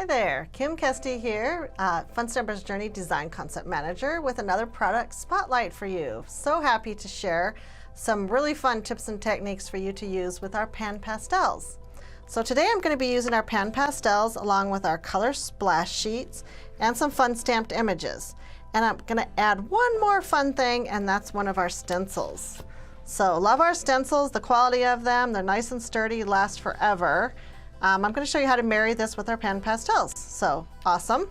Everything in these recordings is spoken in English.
Hi there, Kim Kesty here, Fun Stampers Journey Design Concept Manager with another product spotlight for you. So happy to share some really fun tips and techniques for you to use with our pan pastels. So today I'm going to be using our pan pastels along with our color splash sheets and some fun stamped images. And I'm going to add one more fun thing, and that's one of our stencils. So love our stencils, the quality of them, they're nice and sturdy, last forever. I'm going to show you how to marry this with our pan pastels. So awesome.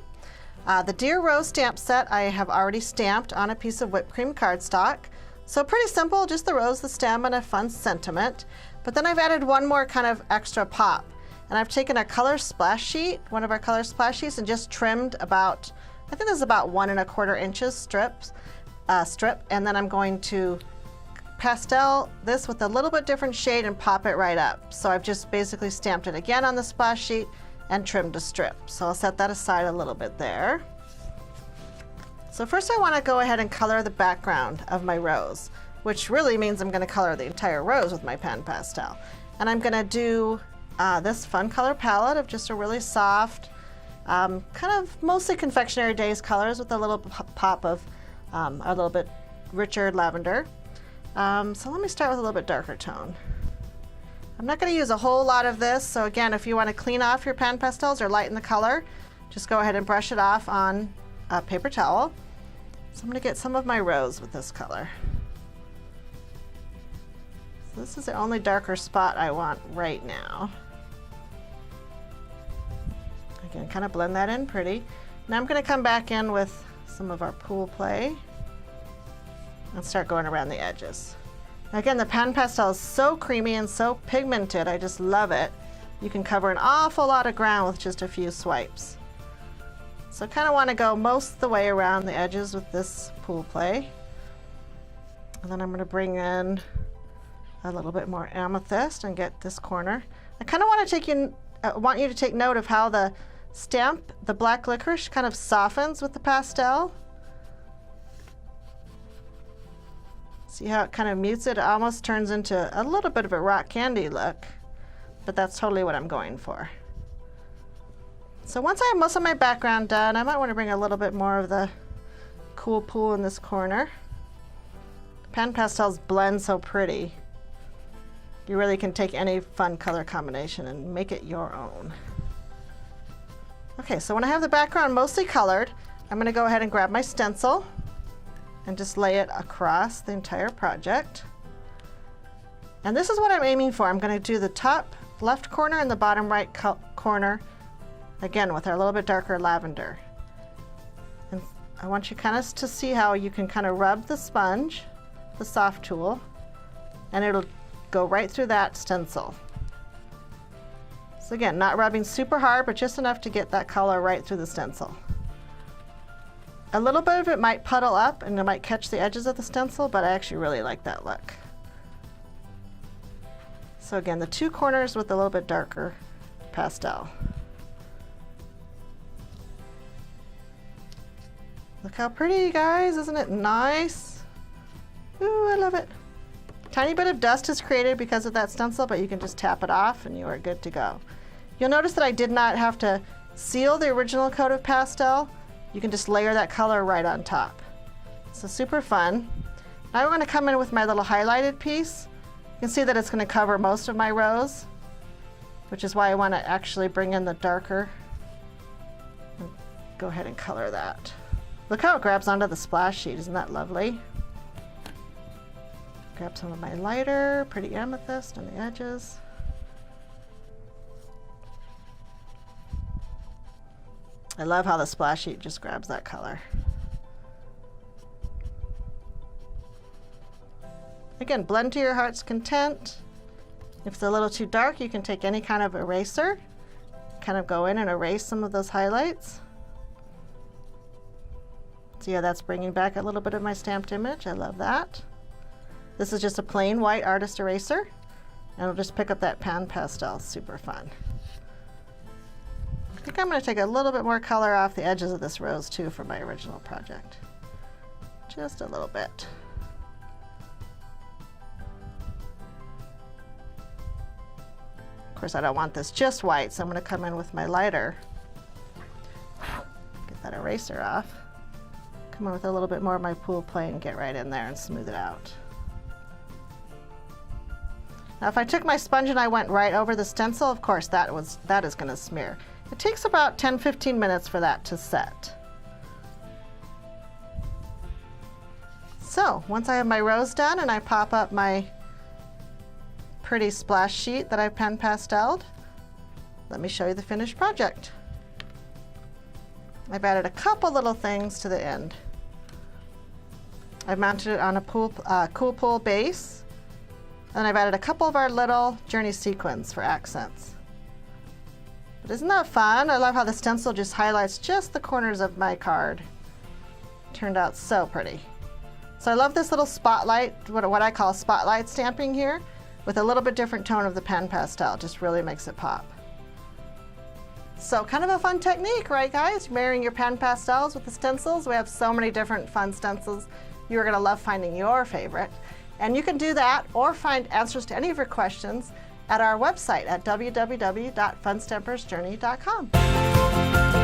The Dear Rose stamp set I have already stamped on a piece of whipped cream cardstock. So pretty simple, just the rose, the stem, and a fun sentiment. But then I've added one more kind of extra pop. And I've taken a color splash sheet, one of our color splash sheets, and just trimmed about, I think this is about 1 1/4 inches strip. And then I'm going to pastel this with a little bit different shade and pop it right up. So I've just basically stamped it again on the splash sheet and trimmed a strip. So I'll set that aside a little bit there. So first I want to go ahead and color the background of my rose, which really means I'm going to color the entire rose with my pan pastel. And I'm going to do this fun color palette of just a really soft, kind of mostly confectionery days colors with a little pop of a little bit richer lavender. So let me start with a little bit darker tone. I'm not going to use a whole lot of this, so again, if you want to clean off your pan pastels or lighten the color, just go ahead and brush it off on a paper towel. So I'm going to get some of my rose with this color. So this is the only darker spot I want right now. Again, kind of blend that in pretty. Now I'm going to come back in with some of our pool play and start going around the edges. Again, the pan pastel is so creamy and so pigmented, I just love it. You can cover an awful lot of ground with just a few swipes. So I kind of want to go most of the way around the edges with this pool play. And then I'm going to bring in a little bit more amethyst and get this corner. I kind of want you to take note of how the stamp, the black licorice, kind of softens with the pastel. See how it kind of mutes it? It almost turns into a little bit of a rock candy look, but that's totally what I'm going for. So once I have most of my background done, I might want to bring a little bit more of the cool pool in this corner. Pan pastels blend so pretty. You really can take any fun color combination and make it your own. Okay, so when I have the background mostly colored, I'm going to go ahead and grab my stencil and just lay it across the entire project. And this is what I'm aiming for. I'm going to do the top left corner and the bottom right corner, again with our little bit darker lavender. And I want you kind of to see how you can kind of rub the sponge, the soft tool, and it'll go right through that stencil. So again, not rubbing super hard, but just enough to get that color right through the stencil. A little bit of it might puddle up and it might catch the edges of the stencil, but I actually really like that look. So again, the two corners with a little bit darker pastel. Look how pretty, guys, isn't it nice? Ooh, I love it. Tiny bit of dust is created because of that stencil, but you can just tap it off and you are good to go. You'll notice that I did not have to seal the original coat of pastel. You can just layer that color right on top. So super fun. Now I'm going to come in with my little highlighted piece. You can see that it's going to cover most of my rose, which is why I want to actually bring in the darker and go ahead and color that. Look how it grabs onto the splash sheet. Isn't that lovely? Grab some of my lighter, pretty amethyst on the edges. I love how the splash sheet just grabs that color. Again, blend to your heart's content. If it's a little too dark, you can take any kind of eraser, kind of go in and erase some of those highlights. So yeah, that's bringing back a little bit of my stamped image. I love that. This is just a plain white artist eraser, and it'll just pick up that pan pastel. Super fun. I think I'm going to take a little bit more color off the edges of this rose too for my original project. Just a little bit. Of course, I don't want this just white, so I'm going to come in with my lighter eraser off. Come in with a little bit more of my pool play and get right in there and smooth it out. Now if I took my sponge and I went right over the stencil, of course that is going to smear. It takes about 10-15 minutes for that to set. So once I have my rose done and I pop up my pretty splash sheet that I've pen pasteled, let me show you the finished project. I've added a couple little things to the end. I've mounted it on a cool pool base, and I've added a couple of our little journey sequins for accents. But isn't that fun? I love how the stencil just highlights just the corners of my card. Turned out so pretty. So I love this little spotlight, what I call spotlight stamping here, with a little bit different tone of the pen pastel. Just really makes it pop. So kind of a fun technique, right guys? Marrying your pen pastels with the stencils. We have so many different fun stencils. You're gonna love finding your favorite. And you can do that or find answers to any of your questions at our website at www.funstampersjourney.com.